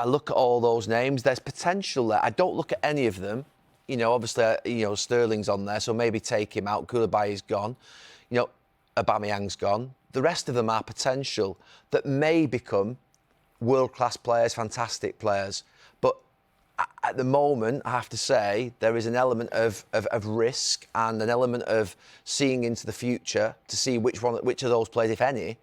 I look at all those names. There's potential there. I don't look at any of them. You know, obviously, Sterling's on there, so maybe take him out. Koulibaly's gone. You know, Aubameyang's gone. The rest of them are potential that may become world-class players, fantastic players. But at the moment, I have to say, there is an element of risk and an element of seeing into the future to see which of those players, if any,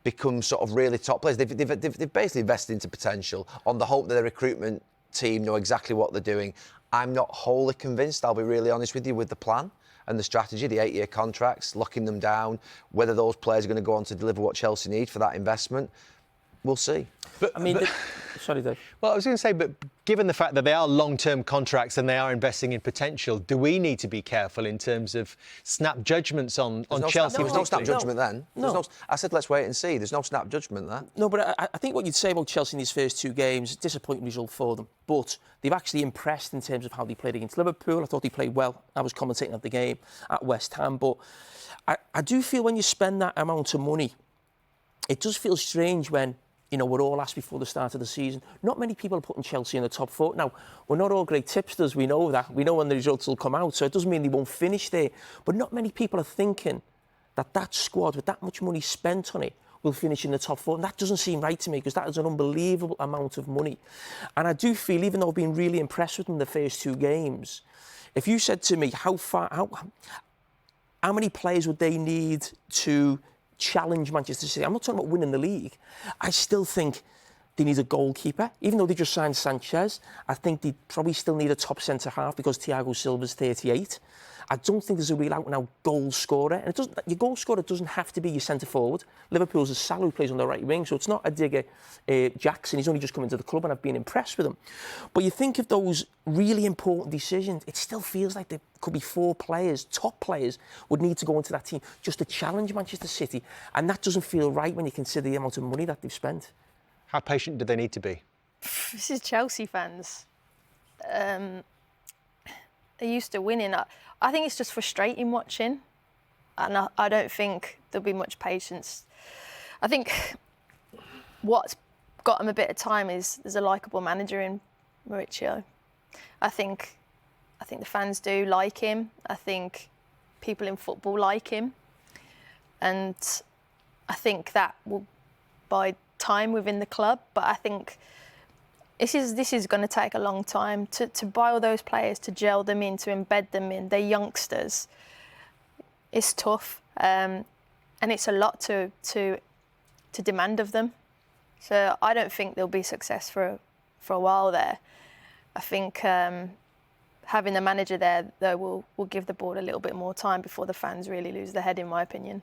become sort of really top players. They've basically invested into potential on the hope that the recruitment team know exactly what they're doing. I'm not wholly convinced, I'll be really honest with you, with the plan and the strategy, the 8-year contracts, locking them down, whether those players are going to go on to deliver what Chelsea need for that investment. We'll see. Sorry, Dave. Well, I was going to say, but given the fact that they are long-term contracts and they are investing in potential, do we need to be careful in terms of snap judgments on Chelsea? There was no snap judgment then. No. I said, let's wait and see. There's no snap judgment there. No, but I think what you'd say about Chelsea in these first 2 games, disappointing result for them. But they've actually impressed in terms of how they played against Liverpool. I thought they played well. I was commentating at the game at West Ham. But I do feel when you spend that amount of money, it does feel strange when, we're all asked before the start of the season. Not many people are putting Chelsea in the top 4. Now, we're not all great tipsters, we know that. We know when the results will come out, so it doesn't mean they won't finish there. But not many people are thinking that squad, with that much money spent on it, will finish in the top 4. And that doesn't seem right to me, because that is an unbelievable amount of money. And I do feel, even though I've been really impressed with them in the first 2 games, if you said to me, how many players would they need to challenge Manchester City? I'm not talking about winning the league. I still think they need a goalkeeper. Even though they just signed Sanchez, I think they probably still need a top centre-half because Thiago Silva's 38. I don't think there's a real out-and-out goal scorer. And your goal scorer doesn't have to be your centre-forward. Liverpool's a Salah who plays on the right wing, so it's not a digger Jackson. He's only just come into the club and I've been impressed with him. But you think of those really important decisions, it still feels like there could be 4 players, top players, would need to go into that team just to challenge Manchester City. And that doesn't feel right when you consider the amount of money that they've spent. How patient do they need to be? This is Chelsea fans. They're used to winning. I think it's just frustrating watching, and I don't think there'll be much patience. I think what's got them a bit of time is there's a likeable manager in Mauricio. I think the fans do like him. I think people in football like him, and I think that will buy time within the club. But I think this is going to take a long time to buy all those players, to gel them in, to embed them in. They're youngsters. It's tough, and it's a lot to demand of them. So I don't think there'll be success for a while there. I think having the manager there, though, will give the board a little bit more time before the fans really lose their head, in my opinion.